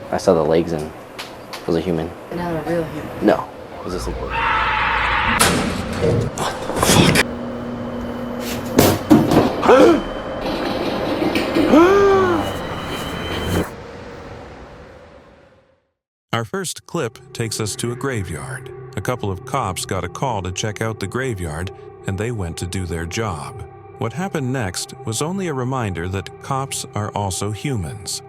I saw the legs and it was a human. Not a real human. No, it was a sleeper. Our first clip takes us to a graveyard. A couple of cops got a call to check out the graveyard, and they went to do their job. What happened next was only a reminder that cops are also humans.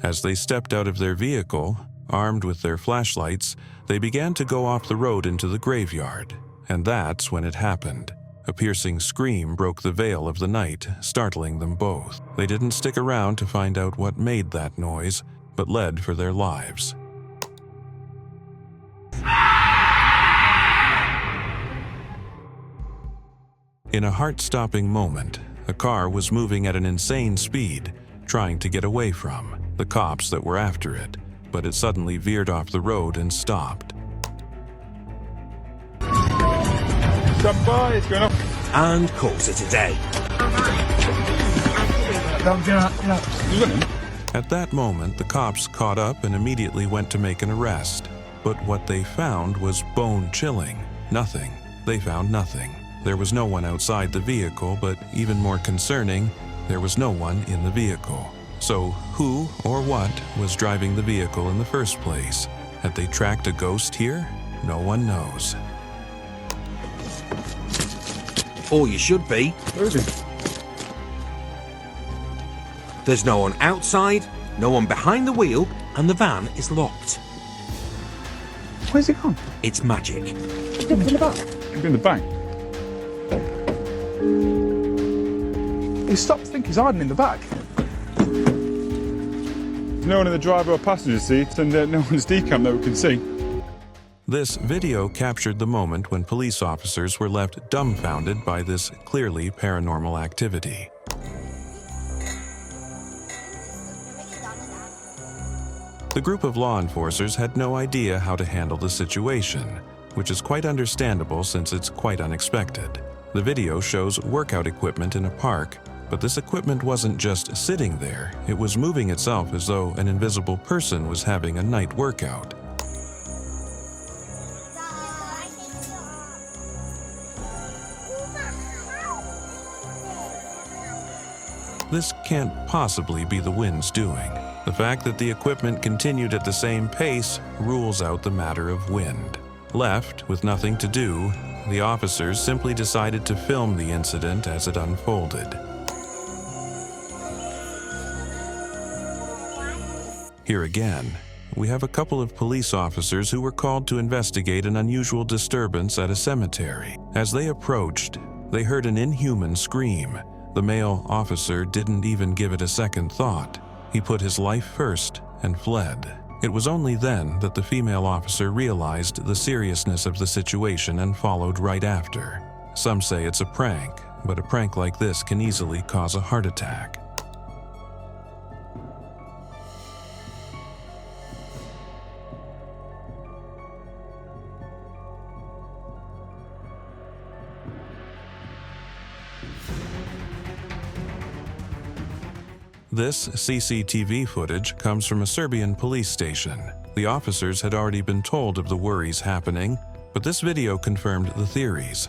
As they stepped out of their vehicle, armed with their flashlights, they began to go off the road into the graveyard. And that's when it happened. A piercing scream broke the veil of the night, startling them both. They didn't stick around to find out what made that noise, but fled for their lives. In a heart-stopping moment, a car was moving at an insane speed, trying to get away from the cops that were after it, but it suddenly veered off the road and stopped. What's going on? And calls it a day. At that moment, the cops caught up and immediately went to make an arrest. But what they found was bone-chilling. Nothing. They found nothing. There was no one outside the vehicle, but even more concerning, there was no one in the vehicle. So who or what was driving the vehicle in the first place? Had they tracked a ghost here? No one knows. Or you should be. Where is he? There's no one outside, no one behind the wheel, and the van is locked. Where's he gone? It's magic. He's in the back. He stopped to think he's hiding in the back. There's no one in the driver or passenger seat, and no one's decam that we can see. This video captured the moment when police officers were left dumbfounded by this clearly paranormal activity. The group of law enforcers had no idea how to handle the situation, which is quite understandable since it's quite unexpected. The video shows workout equipment in a park, but this equipment wasn't just sitting there, it was moving itself as though an invisible person was having a night workout. This can't possibly be the wind's doing. The fact that the equipment continued at the same pace rules out the matter of wind. Left with nothing to do, the officers simply decided to film the incident as it unfolded. Here again, we have a couple of police officers who were called to investigate an unusual disturbance at a cemetery. As they approached, they heard an inhuman scream. The male officer didn't even give it a second thought. He put his life first and fled. It was only then that the female officer realized the seriousness of the situation and followed right after. Some say it's a prank, but a prank like this can easily cause a heart attack. This CCTV footage comes from a Serbian police station. The officers had already been told of the worries happening, but this video confirmed the theories.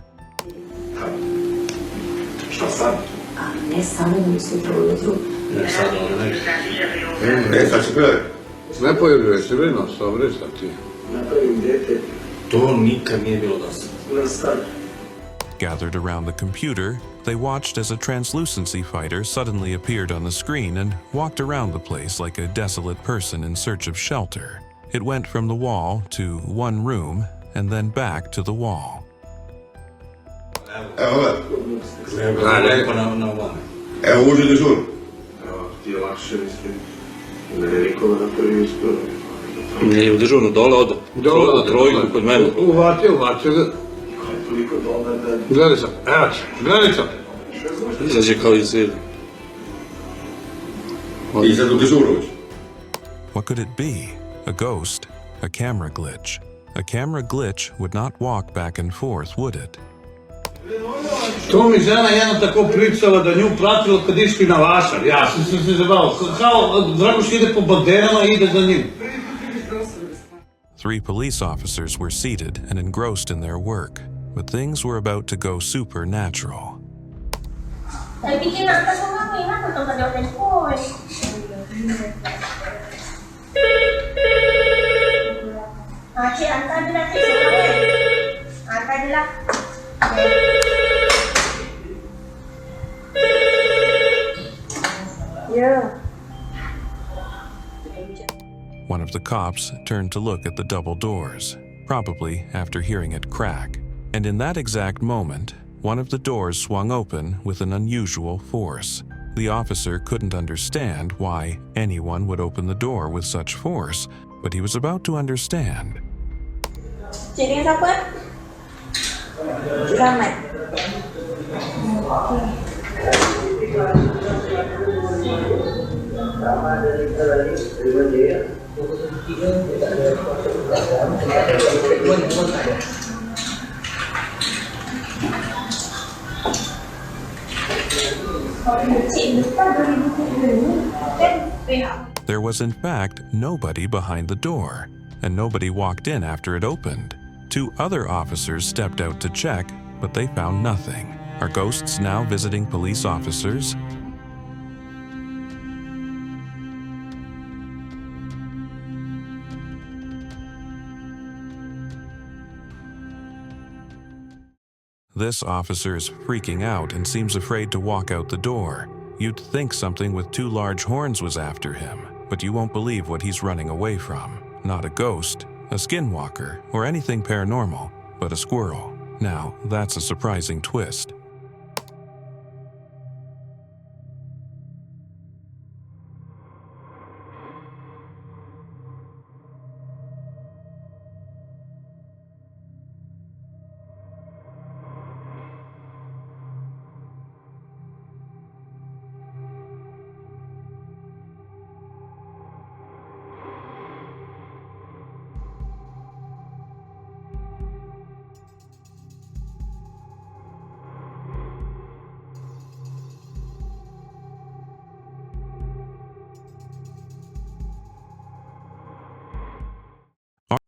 Gathered around the computer, they watched as a translucency fighter suddenly appeared on the screen and walked around the place like a desolate person in search of shelter. It went from the wall to one room and then back to the wall. What could it be? A ghost? A camera glitch? A camera glitch would not walk back and forth, would it? To mi žena jedna tako pričala da nju pratilo kad išli na vašar. Ja sam se zabavio. Kao Dragoš ide po banderama i ide za njim. 3 police officers were seated and engrossed in their work, but things were about to go supernatural. One of the cops turned to look at the double doors, probably after hearing it crack. And in that exact moment, one of the doors swung open with an unusual force. The officer couldn't understand why anyone would open the door with such force, but he was about to understand. There was in fact nobody behind the door, and nobody walked in after it opened. 2 other officers stepped out to check, but they found nothing. Are ghosts now visiting police officers? This officer is freaking out and seems afraid to walk out the door. You'd think something with 2 large horns was after him, but you won't believe what he's running away from. Not a ghost, a skinwalker, or anything paranormal, but a squirrel. Now, that's a surprising twist.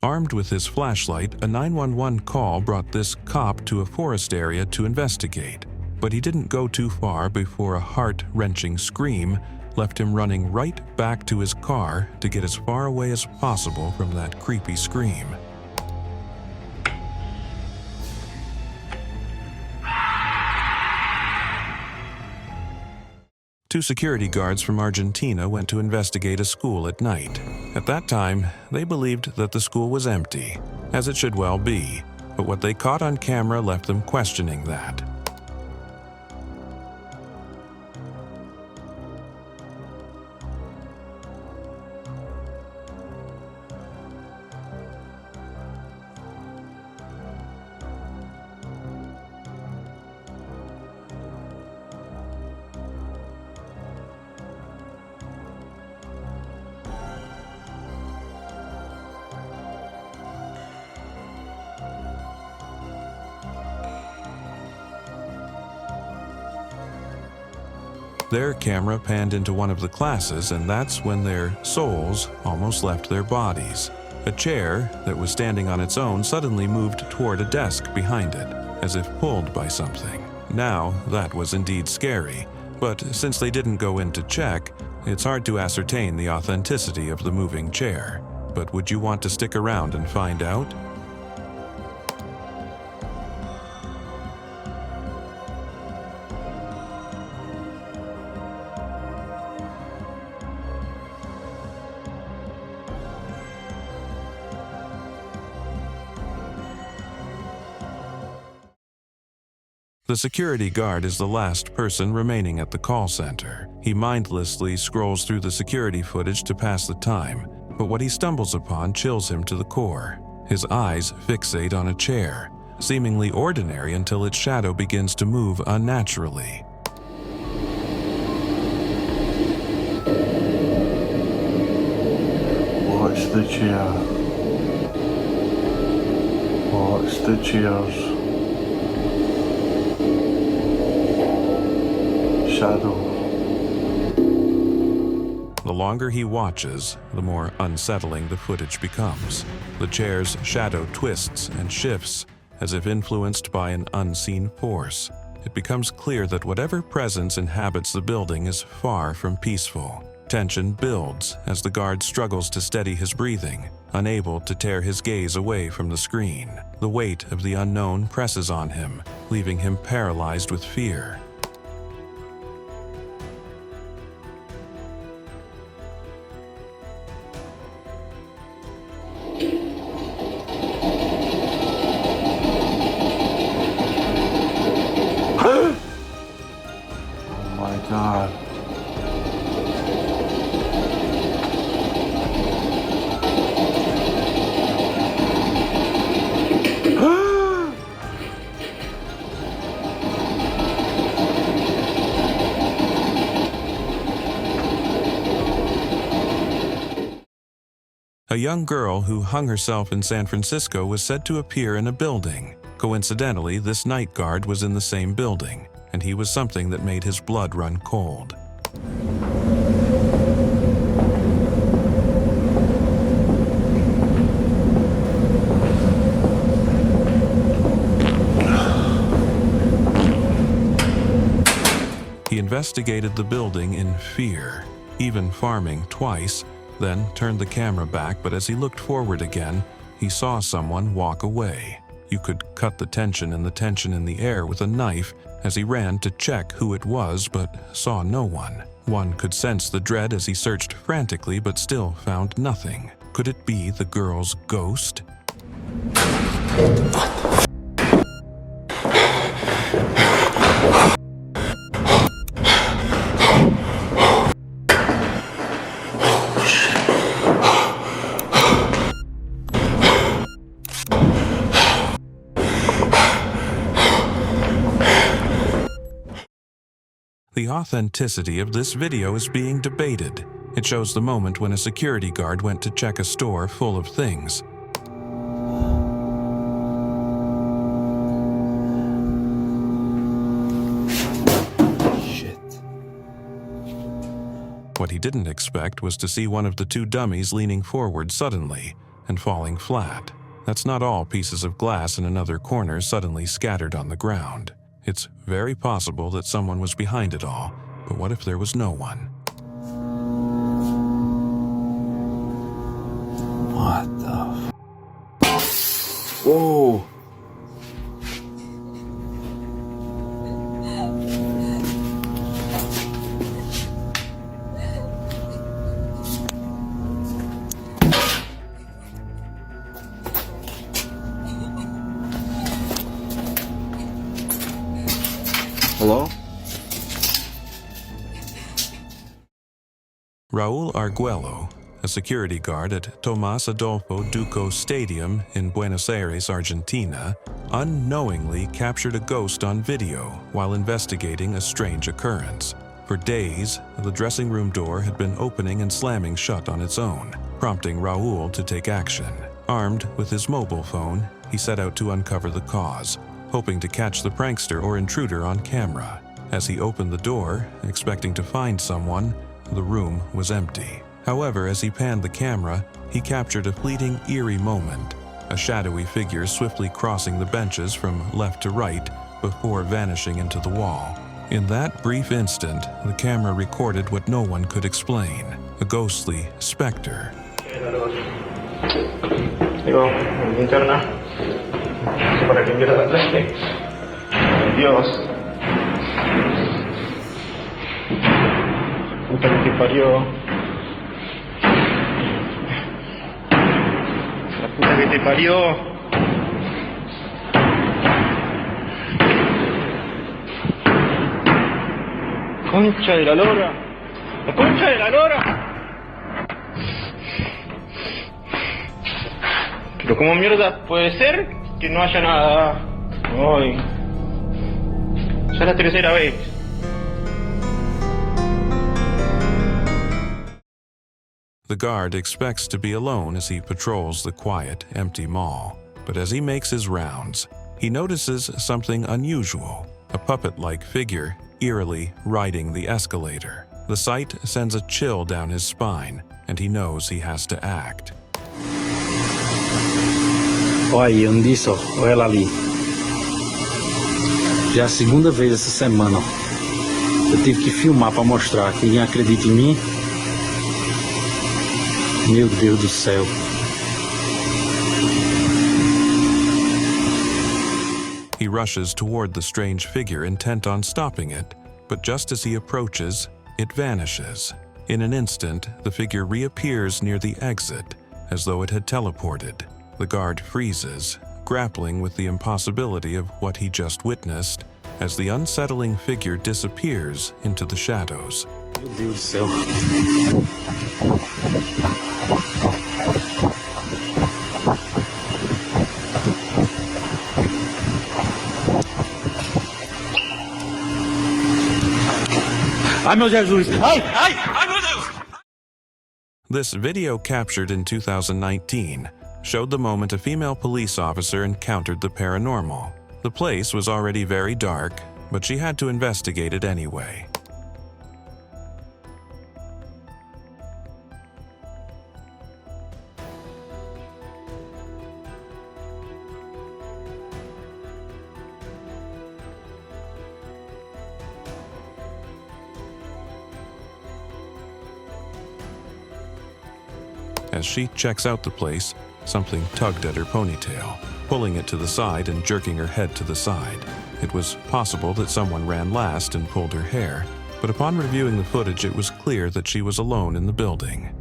Armed with his flashlight, a 911 call brought this cop to a forest area to investigate. But he didn't go too far before a heart-wrenching scream left him running right back to his car to get as far away as possible from that creepy scream. Two security guards from Argentina went to investigate a school at night. At that time, they believed that the school was empty, as it should well be, but what they caught on camera left them questioning that. Their camera panned into one of the classes, and that's when their souls almost left their bodies. A chair that was standing on its own suddenly moved toward a desk behind it, as if pulled by something. Now, that was indeed scary, but since they didn't go in to check, it's hard to ascertain the authenticity of the moving chair. But would you want to stick around and find out? The security guard is the last person remaining at the call center. He mindlessly scrolls through the security footage to pass the time, but what he stumbles upon chills him to the core. His eyes fixate on a chair, seemingly ordinary until its shadow begins to move unnaturally. Watch the chair. Watch the chairs. shadow. The longer he watches, the more unsettling the footage becomes. The chair's shadow twists and shifts, as if influenced by an unseen force. It becomes clear that whatever presence inhabits the building is far from peaceful. Tension builds as the guard struggles to steady his breathing, unable to tear his gaze away from the screen. The weight of the unknown presses on him, leaving him paralyzed with fear. Oh my God. A young girl who hung herself in San Francisco was said to appear in a building. Coincidentally, this night guard was in the same building, and he was something that made his blood run cold. He investigated the building in fear, even farming twice, then turned the camera back, but as he looked forward again, he saw someone walk away. You could cut the tension in the air with a knife as he ran to check who it was, but saw no one. One could sense the dread as he searched frantically, but still found nothing. Could it be the girl's ghost? The authenticity of this video is being debated. It shows the moment when a security guard went to check a store full of things. Shit. What he didn't expect was to see one of the two dummies leaning forward suddenly and falling flat. That's not all pieces of glass in another corner suddenly scattered on the ground. It's very possible that someone was behind it all, but what if there was no one? What the f... Whoa! Hello? Raul Arguello, a security guard at Tomás Adolfo Duco Stadium in Buenos Aires, Argentina, unknowingly captured a ghost on video while investigating a strange occurrence. For days, the dressing room door had been opening and slamming shut on its own, prompting Raul to take action. Armed with his mobile phone, he set out to uncover the cause, hoping to catch the prankster or intruder on camera. As he opened the door, expecting to find someone, the room was empty. However, as he panned the camera, he captured a fleeting, eerie moment, a shadowy figure swiftly crossing the benches from left to right before vanishing into the wall. In that brief instant, the camera recorded what no one could explain, a ghostly specter. Para que mierda la traje. Dios. Puta que te parió. La puta que te parió. Concha de la lora. La concha de la lora. Pero ¿cómo mierda puede ser que no haya nada? Ay. Ya es la tercera vez. The guard expects to be alone as he patrols the quiet, empty mall. But as he makes his rounds, he notices something unusual. A puppet-like figure eerily riding the escalator. The sight sends a chill down his spine, and he knows he has to act. Olha aí, eu não disse, ó, olha ela ali. Já é a segunda vez essa semana, ó. Eu tive que filmar para mostrar que ninguém acredita em mim. Meu Deus do céu. He rushes toward the strange figure, intent on stopping it, but just as he approaches, it vanishes. In an instant, the figure reappears near the exit, as though it had teleported. The guard freezes, grappling with the impossibility of what he just witnessed, as the unsettling figure disappears into the shadows. Meu Deus do céu. Ai, meu Jesus! Ai, ai, ai, meu Deus! This video, captured in 2019, showed the moment a female police officer encountered the paranormal. The place was already very dark, but she had to investigate it anyway. As she checks out the place, something tugged at her ponytail, pulling it to the side and jerking her head to the side. It was possible that someone ran last and pulled her hair, but upon reviewing the footage, it was clear that she was alone in the building.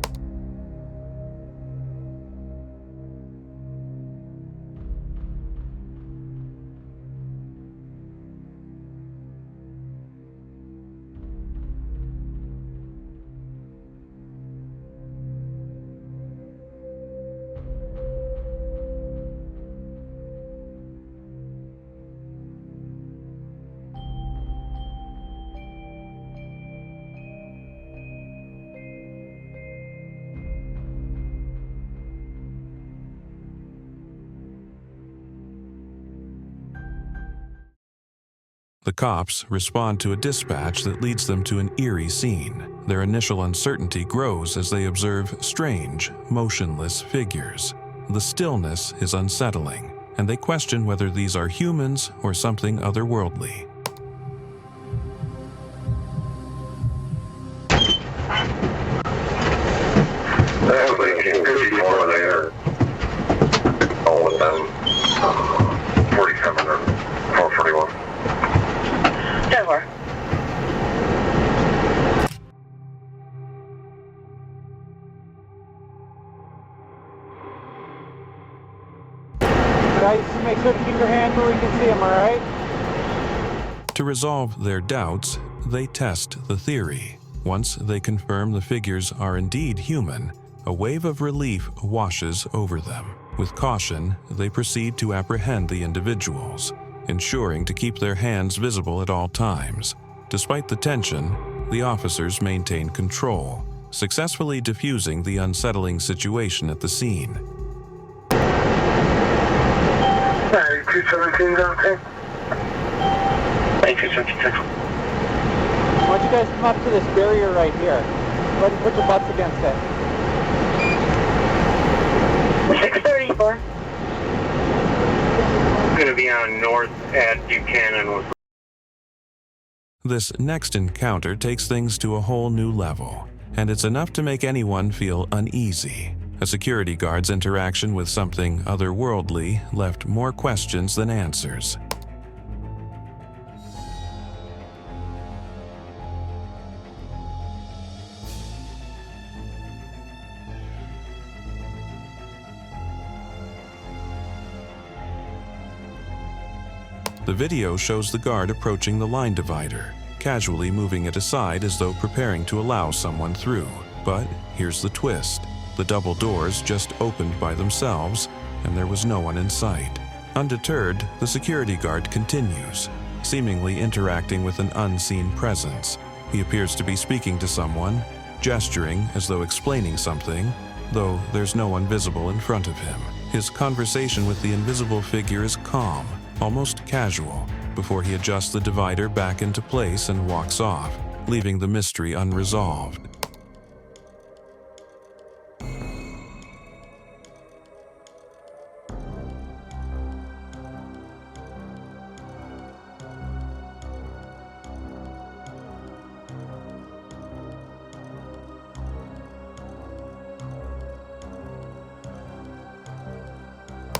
The cops respond to a dispatch that leads them to an eerie scene. Their initial uncertainty grows as they observe strange, motionless figures. The stillness is unsettling, and they question whether these are humans or something otherworldly. There could be more there. All with them. 47 or 441. Over. Guys, just make sure to keep your hands where we can see them, all right? To resolve their doubts, they test the theory. Once they confirm the figures are indeed human, a wave of relief washes over them. With caution, they proceed to apprehend the individuals, ensuring to keep their hands visible at all times. Despite the tension, the officers maintain control, successfully diffusing the unsettling situation at the scene. 217 down there. 217. I want you guys to come up to this barrier right here. Go ahead and put your butts against it. 634. Going to be on north at Buchanan with. This next encounter takes things to a whole new level, and it's enough to make anyone feel uneasy. A security guard's interaction with something otherworldly left more questions than answers. The video shows the guard approaching the line divider, casually moving it aside as though preparing to allow someone through. But here's the twist. The double doors just opened by themselves, and there was no one in sight. Undeterred, the security guard continues, seemingly interacting with an unseen presence. He appears to be speaking to someone, gesturing as though explaining something, though there's no one visible in front of him. His conversation with the invisible figure is calm, almost casual, before he adjusts the divider back into place and walks off, leaving the mystery unresolved.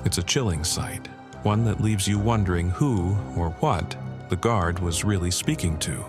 It's a chilling sight, one that leaves you wondering who or what the guard was really speaking to.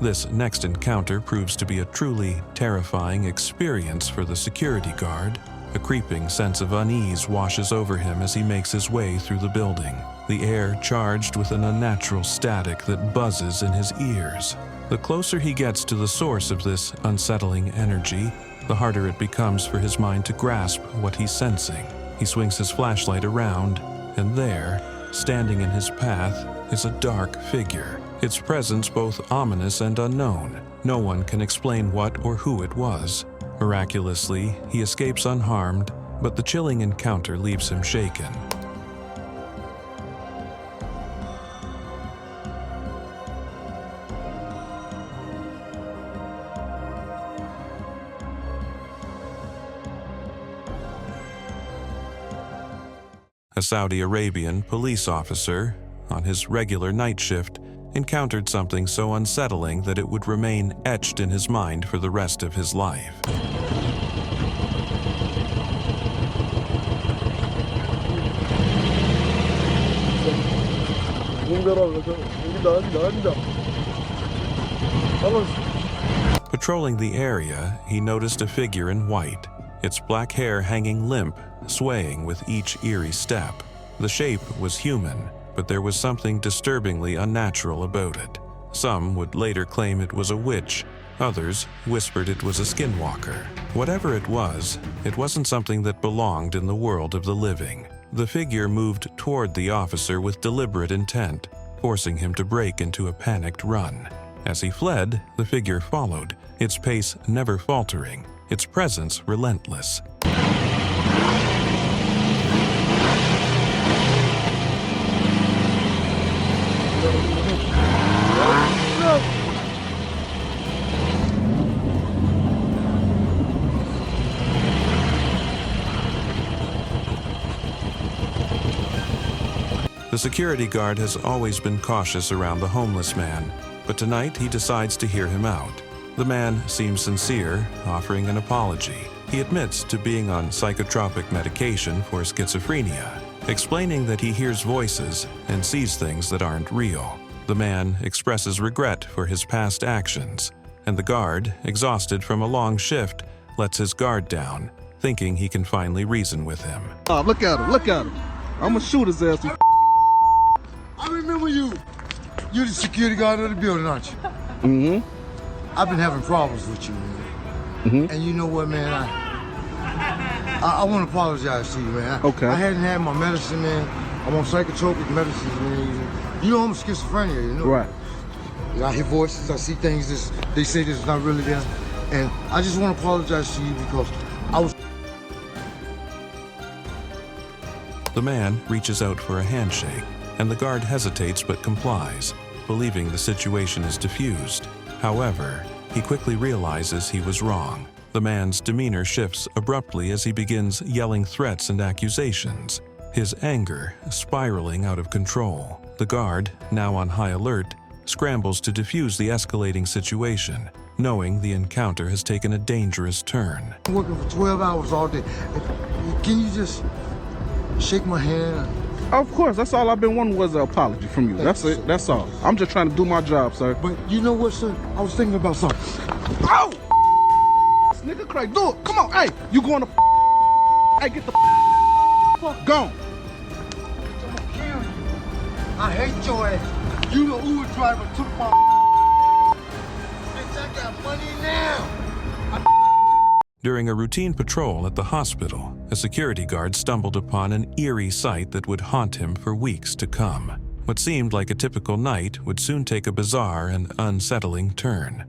This next encounter proves to be a truly terrifying experience for the security guard. A creeping sense of unease washes over him as he makes his way through the building, the air charged with an unnatural static that buzzes in his ears. The closer he gets to the source of this unsettling energy, the harder it becomes for his mind to grasp what he's sensing. He swings his flashlight around, and there, standing in his path, is a dark figure, its presence both ominous and unknown. No one can explain what or who it was. Miraculously, he escapes unharmed, but the chilling encounter leaves him shaken. A Saudi Arabian police officer, on his regular night shift, encountered something so unsettling that it would remain etched in his mind for the rest of his life. Patrolling the area, he noticed a figure in white, its black hair hanging limp, swaying with each eerie step. The shape was human, but there was something disturbingly unnatural about it. Some would later claim it was a witch, others whispered it was a skinwalker. Whatever it wasn't something that belonged in the world of the living. The figure moved toward the officer with deliberate intent, forcing him to break into a panicked run. As he fled, the figure followed, its pace never faltering, its presence relentless. The security guard has always been cautious around the homeless man, but tonight he decides to hear him out. The man seems sincere, offering an apology. He admits to being on psychotropic medication for schizophrenia, explaining that he hears voices and sees things that aren't real. The man expresses regret for his past actions, and the guard, exhausted from a long shift, lets his guard down, thinking he can finally reason with him. Oh, look at him. I'm gonna shoot his ass. I remember you. You're the security guard of the building, aren't you? Mm-hmm. I've been having problems with you, man. Mm-hmm. And you know what, man? I want to apologize to you, man. Okay. I hadn't had my medicine, man. I'm on psychotropic medicines, man. You know I'm schizophrenia, you know? Right. I hear voices, I see things they say that's not really there. And I just want to apologize to you because I was... The man reaches out for a handshake, and the guard hesitates but complies, believing the situation is diffused. However, he quickly realizes he was wrong. The man's demeanor shifts abruptly as he begins yelling threats and accusations, his anger spiraling out of control. The guard, now on high alert, scrambles to defuse the escalating situation, knowing the encounter has taken a dangerous turn. I'm working for 12 hours all day. Can you just shake my hand? Of course, that's all I've been wanting was an apology from you. That's it, that's all. I'm just trying to do my job, sir. But you know what, sir? I was thinking about something. Oh! Nigga, Craig, do it. Come on, hey, you going to hey, get the fuck gone. I'm gonna kill you. I hate your ass. You the Uber driver took my bitch, I got money now. During a routine patrol at the hospital, a security guard stumbled upon an eerie sight that would haunt him for weeks to come. What seemed like a typical night would soon take a bizarre and unsettling turn.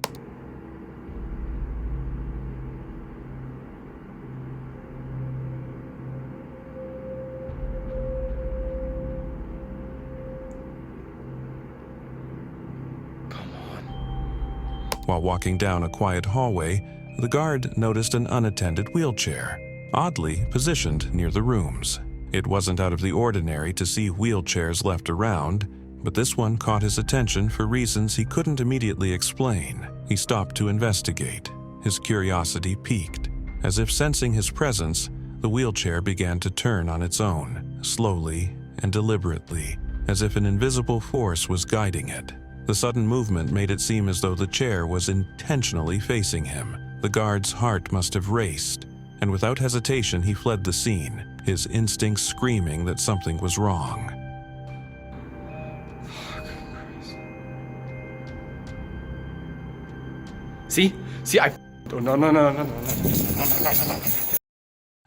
While walking down a quiet hallway, the guard noticed an unattended wheelchair, oddly positioned near the rooms. It wasn't out of the ordinary to see wheelchairs left around, but this one caught his attention for reasons he couldn't immediately explain. He stopped to investigate. His curiosity piqued. As if sensing his presence, the wheelchair began to turn on its own, slowly and deliberately, as if an invisible force was guiding it. The sudden movement made it seem as though the chair was intentionally facing him. The guard's heart must have raced, and without hesitation he fled the scene, his instincts screaming that something was wrong. See, I. Oh, no.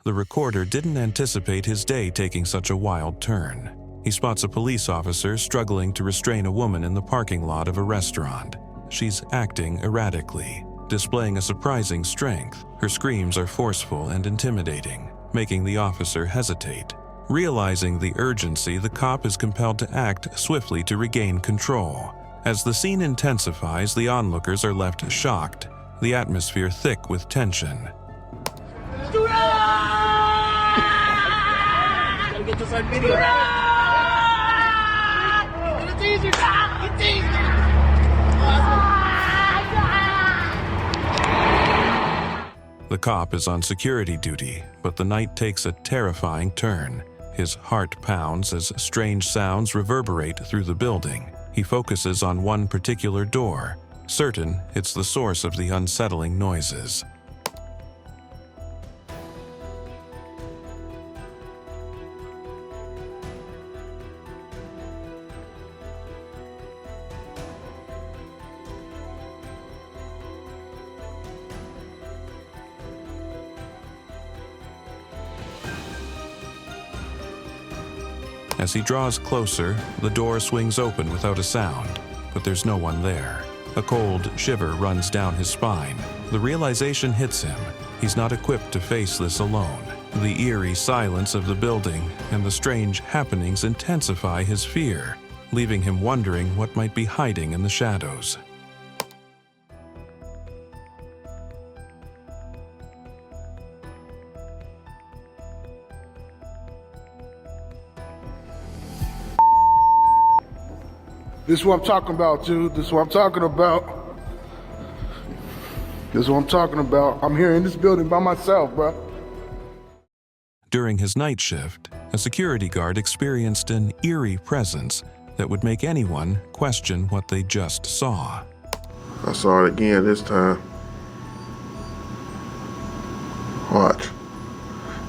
The recorder didn't anticipate his day taking such a wild turn. He spots a police officer struggling to restrain a woman in the parking lot of a restaurant. She's acting erratically, displaying a surprising strength. Her screams are forceful and intimidating, making the officer hesitate. Realizing the urgency, the cop is compelled to act swiftly to regain control. As the scene intensifies, the onlookers are left shocked, the atmosphere thick with tension. Get this on video. The cop is on security duty, but the night takes a terrifying turn. His heart pounds as strange sounds reverberate through the building. He focuses on one particular door, certain it's the source of the unsettling noises. As he draws closer, the door swings open without a sound, but there's no one there. A cold shiver runs down his spine. The realization hits him. He's not equipped to face this alone. The eerie silence of the building and the strange happenings intensify his fear, leaving him wondering what might be hiding in the shadows. This is what I'm talking about, dude. This is what I'm talking about. This is what I'm talking about. I'm here in this building by myself, bro. During his night shift, a security guard experienced an eerie presence that would make anyone question what they just saw. I saw it again this time. Watch.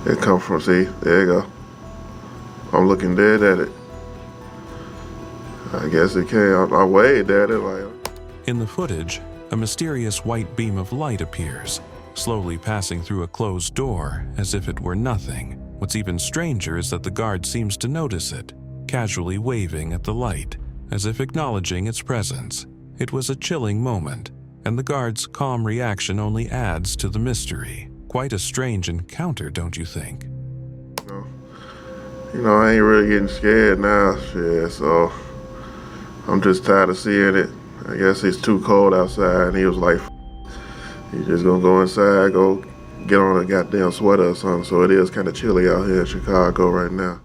It come from, see, there you go. I'm looking dead at it. I guess it came. I waved at it like. In the footage, a mysterious white beam of light appears, slowly passing through a closed door as if it were nothing. What's even stranger is that the guard seems to notice it, casually waving at the light, as if acknowledging its presence. It was a chilling moment, and the guard's calm reaction only adds to the mystery. Quite a strange encounter, don't you think? You know, I ain't really getting scared now, shit, so I'm just tired of seeing it. I guess it's too cold outside, and he was like, you just gonna go inside, go get on a goddamn sweater or something, so it is kind of chilly out here in Chicago right now.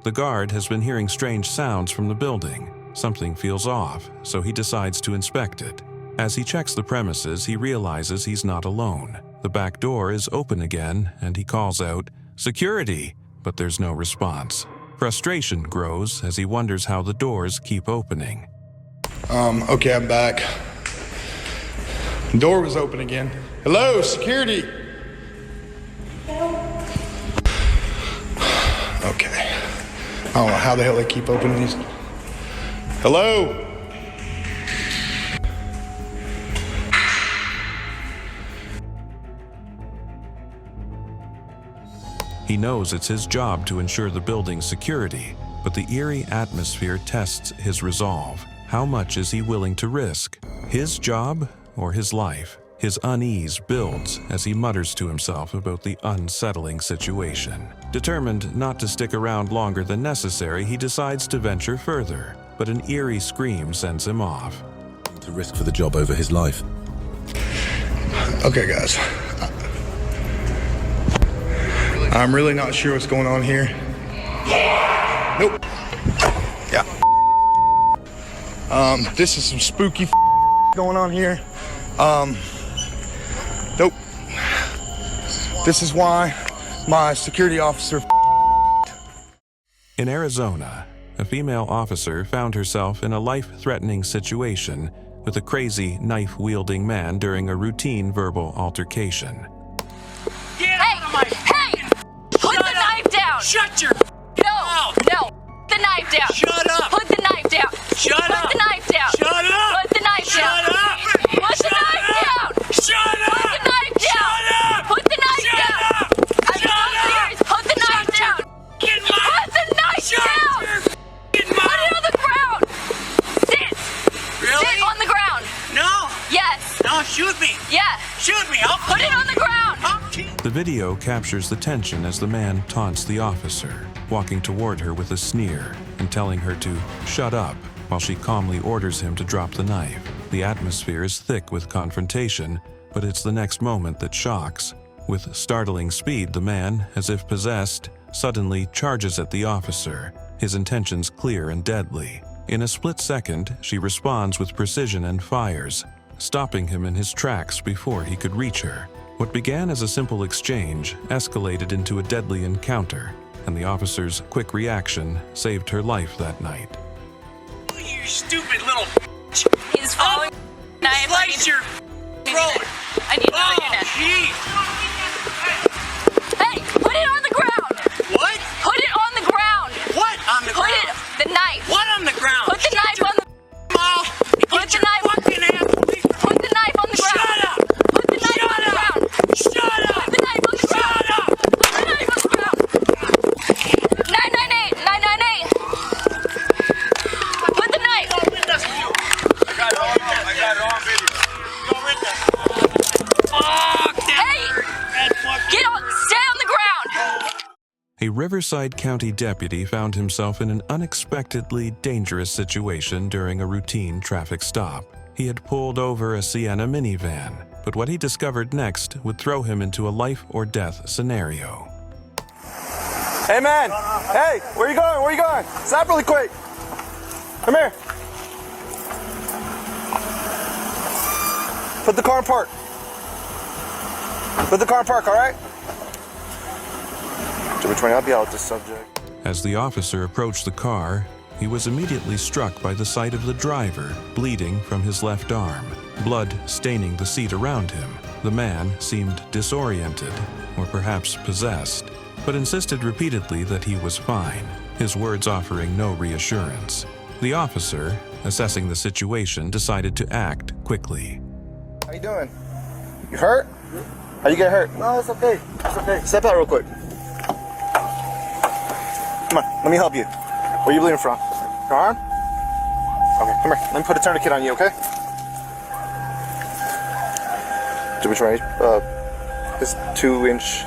The guard has been hearing strange sounds from the building. Something feels off, so he decides to inspect it. As he checks the premises, he realizes he's not alone. The back door is open again, and he calls out, "Security!" but there's no response. Frustration grows as he wonders how the doors keep opening. Okay, I'm back. The door was open again. Hello, security! Okay. I don't know how the hell they keep opening these. Hello? He knows it's his job to ensure the building's security, but the eerie atmosphere tests his resolve. How much is he willing to risk? His job or his life? His unease builds as he mutters to himself about the unsettling situation. Determined not to stick around longer than necessary, he decides to venture further, but an eerie scream sends him off. To risk for the job over his life. Okay, guys. I'm really not sure what's going on here. Nope. Yeah. This is some spooky going on here. Nope. This is why my security officer. In Arizona, a female officer found herself in a life-threatening situation with a crazy knife-wielding man during a routine verbal altercation. Hey! Put the knife down! Shut your No! The knife down! Shut up! Put the knife down! Shut up! Put the knife down! Shut up! Put the knife down! Shut up! Put the knife down! Shut up! Put the knife down! Shut up! Put the knife down! I'm so serious! Put the knife down! Put the knife down! Put it on the ground! Sit! Really? Sit on the ground! No! Yes! No, shoot me! Yeah! Shoot me! I'll Put it on the ground! The video captures the tension as the man taunts the officer, walking toward her with a sneer and telling her to shut up while she calmly orders him to drop the knife. The atmosphere is thick with confrontation, but it's the next moment that shocks. With startling speed, the man, as if possessed, suddenly charges at the officer, his intentions clear and deadly. In a split second, she responds with precision and fires, stopping him in his tracks before he could reach her. What began as a simple exchange escalated into a deadly encounter, and the officer's quick reaction saved her life that night. You stupid little. He's following. Slice your throat. I need to know your neck. Hey, put it on the ground. What? Put it on the ground. What on the ground? Put the knife. What on the ground? Put the knife on the. Put the knife. Put the knife on the ground. Shut up. Put the knife on the ground. Shut up. Put the knife on the ground. Shut up. Put the knife on the ground. 998. 998. Put the knife. I got it on video. Go with that. Fuck that. Hey! Get on. Stay on the ground. A Riverside County deputy found himself in an unexpectedly dangerous situation during a routine traffic stop. He had pulled over a Sienna minivan, but what he discovered next would throw him into a life-or-death scenario. Hey man! Hey! Where you going? Where you going? Stop really quick! Come here! Put the car in park. Put the car in park, alright? We're trying to help you out with this subject. As the officer approached the car, he was immediately struck by the sight of the driver bleeding from his left arm, blood staining the seat around him. The man seemed disoriented, or perhaps possessed, but insisted repeatedly that he was fine, his words offering no reassurance. The officer, assessing the situation, decided to act quickly. How you doing? You hurt? How you get hurt? No, it's okay. It's okay. Step out real quick. Come on, let me help you. Where are you bleeding from? Your arm? Okay, come here. Let me put a tourniquet on you, okay? Did we try? It's 2-inch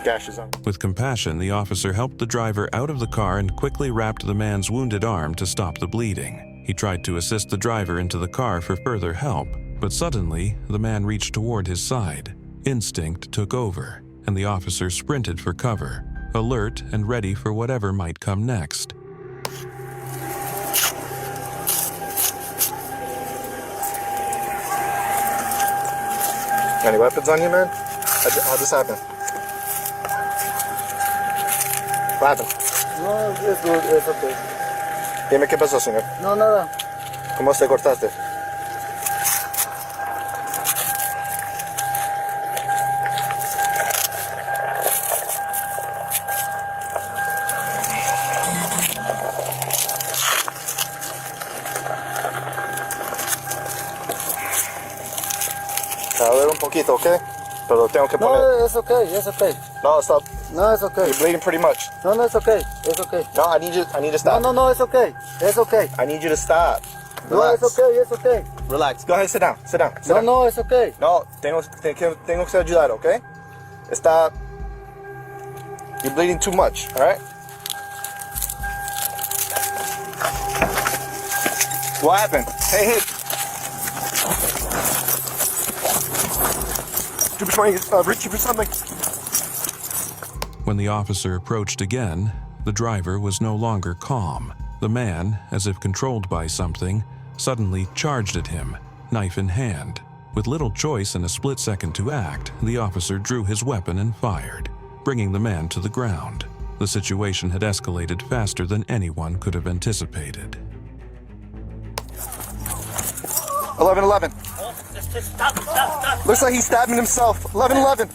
gashes on. With compassion, the officer helped the driver out of the car and quickly wrapped the man's wounded arm to stop the bleeding. He tried to assist the driver into the car for further help, but suddenly, the man reached toward his side. Instinct took over, and the officer sprinted for cover, alert and ready for whatever might come next. Any weapons on you, man? How'd this happen? What happened? No, it's good, it's okay. Dime qué pasó, señor. No, nada. ¿Cómo te cortaste? A ver un poquito, ¿ok? Pero tengo que poner... No, it's okay, it's okay. No, stop. No, it's okay. You're bleeding pretty much. No, no, it's okay, it's okay. No, I need to stop. No, it's okay, it's okay. I need you to stop. No, Relax. it's okay, it's okay. Relax. Go ahead, sit down, sit down. Sit down. No, it's okay. No, tengo que ayudar, ¿ok? Está... You're bleeding too much, alright? What happened? Hey. reaching for something. When the officer approached again, the driver was no longer calm. The man, as if controlled by something, suddenly charged at him, knife in hand. With little choice and a split second to act, the officer drew his weapon and fired, bringing the man to the ground. The situation had escalated faster than anyone could have anticipated. 11-11. Looks like he's stabbing himself. 11-11.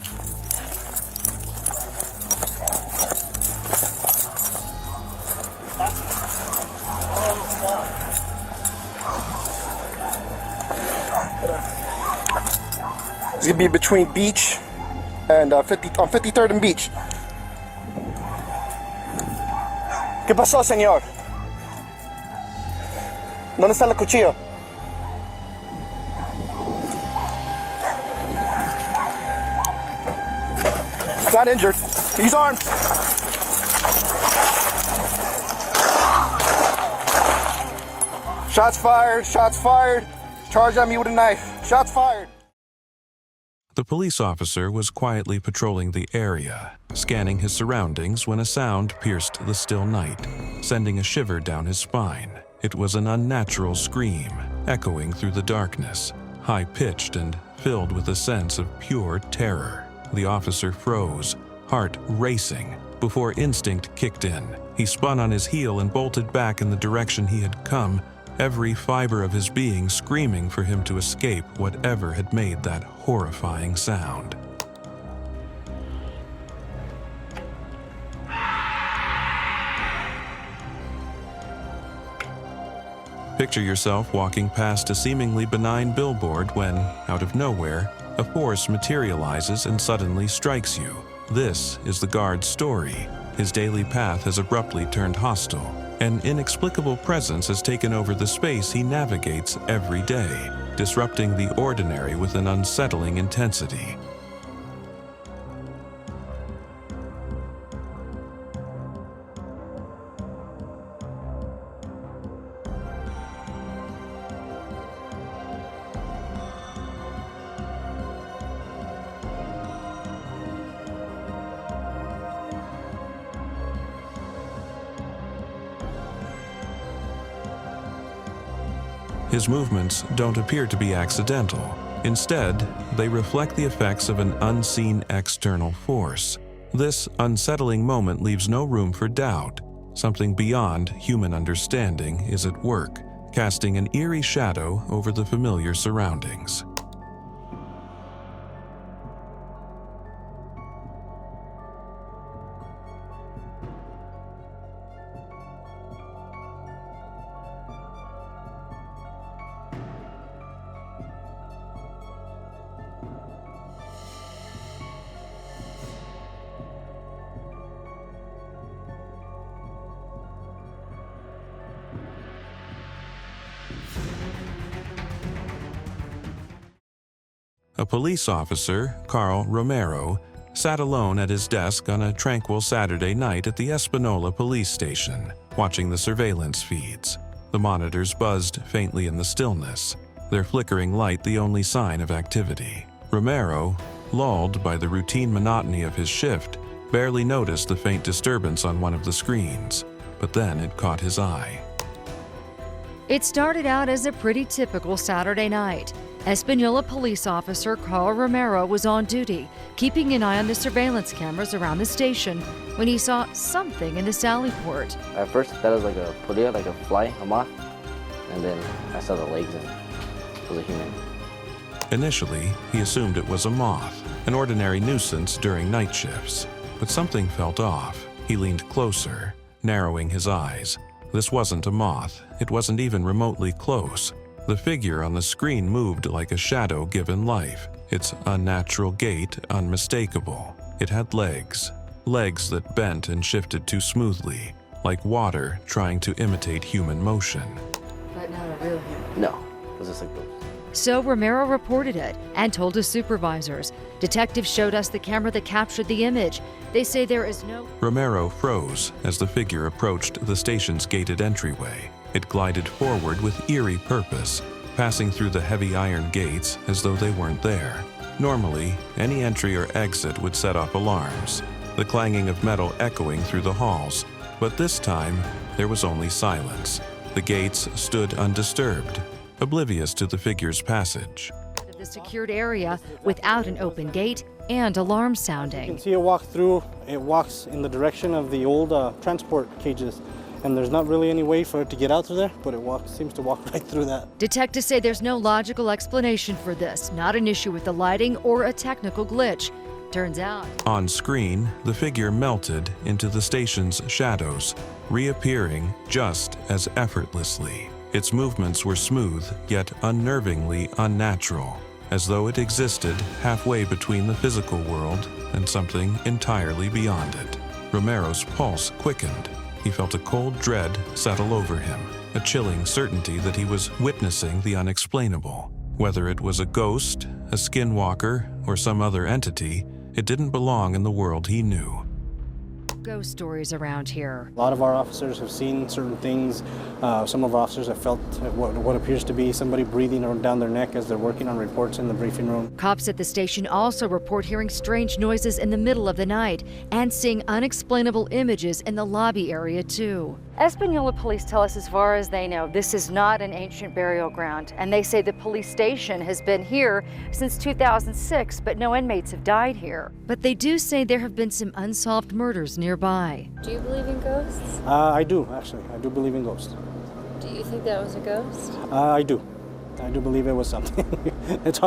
It's gonna be between Beach and 53rd and Beach. ¿Qué pasó, señor? ¿Dónde está el cuchillo? He's not injured. He's armed. Shots fired. Shots fired. Charged at me with a knife. Shots fired. The police officer was quietly patrolling the area, scanning his surroundings when a sound pierced the still night, sending a shiver down his spine. It was an unnatural scream, echoing through the darkness, high-pitched and filled with a sense of pure terror. The officer froze, heart racing, before instinct kicked in. He spun on his heel and bolted back in the direction he had come, every fiber of his being screaming for him to escape whatever had made that horrifying sound. Picture yourself walking past a seemingly benign billboard when, out of nowhere, a force materializes and suddenly strikes you. This is the guard's story. His daily path has abruptly turned hostile. An inexplicable presence has taken over the space he navigates every day, disrupting the ordinary with an unsettling intensity. His movements don't appear to be accidental. Instead, they reflect the effects of an unseen external force. This unsettling moment leaves no room for doubt. Something beyond human understanding is at work, casting an eerie shadow over the familiar surroundings. A police officer, Carl Romero, sat alone at his desk on a tranquil Saturday night at the Espanola police station, watching the surveillance feeds. The monitors buzzed faintly in the stillness, their flickering light the only sign of activity. Romero, lulled by the routine monotony of his shift, barely noticed the faint disturbance on one of the screens, but then it caught his eye. It started out as a pretty typical Saturday night. Espanola police officer Carl Romero was on duty, keeping an eye on the surveillance cameras around the station when he saw something in the sally port. At first, I thought it was like a polilla, like a fly, a moth, and then I saw the legs and it was a human. Initially, he assumed it was a moth, an ordinary nuisance during night shifts. But something felt off. He leaned closer, narrowing his eyes. This wasn't a moth. It wasn't even remotely close. The figure on the screen moved like a shadow given life, its unnatural gait unmistakable. It had legs that bent and shifted too smoothly, like water trying to imitate human motion. But not a real human. No, it was just like those. So Romero reported it and told his supervisors. Detectives showed us the camera that captured the image. They say there is no... Romero froze as the figure approached the station's gated entryway. It glided forward with eerie purpose, passing through the heavy iron gates as though they weren't there. Normally, any entry or exit would set off alarms, the clanging of metal echoing through the halls. But this time, there was only silence. The gates stood undisturbed, oblivious to the figure's passage. The secured area without an open gate and alarm sounding. You can see it walk through. It walks in the direction of the old transport cages. And there's not really any way for it to get out through there, but it seems to walk right through that. Detectives say there's no logical explanation for this, not an issue with the lighting or a technical glitch. Turns out, On screen, the figure melted into the station's shadows, reappearing just as effortlessly. Its movements were smooth, yet unnervingly unnatural, as though it existed halfway between the physical world and something entirely beyond it. Romero's pulse quickened. He felt a cold dread settle over him, a chilling certainty that he was witnessing the unexplainable. Whether it was a ghost, a skinwalker, or some other entity, it didn't belong in the world he knew. ghost stories around here. A lot of our officers have seen certain things. Some of our officers have felt what appears to be somebody breathing down their neck as they're working on reports in the briefing room. Cops at the station also report hearing strange noises in the middle of the night and seeing unexplainable images in the lobby area too. Espanola police tell us as far as they know, this is not an ancient burial ground, and they say the police station has been here since 2006, but no inmates have died here. But they do say there have been some unsolved murders nearby. Do you believe in ghosts? I do, actually. I do believe in ghosts. Do you think that was a ghost? I do. I do believe it was something. It's hard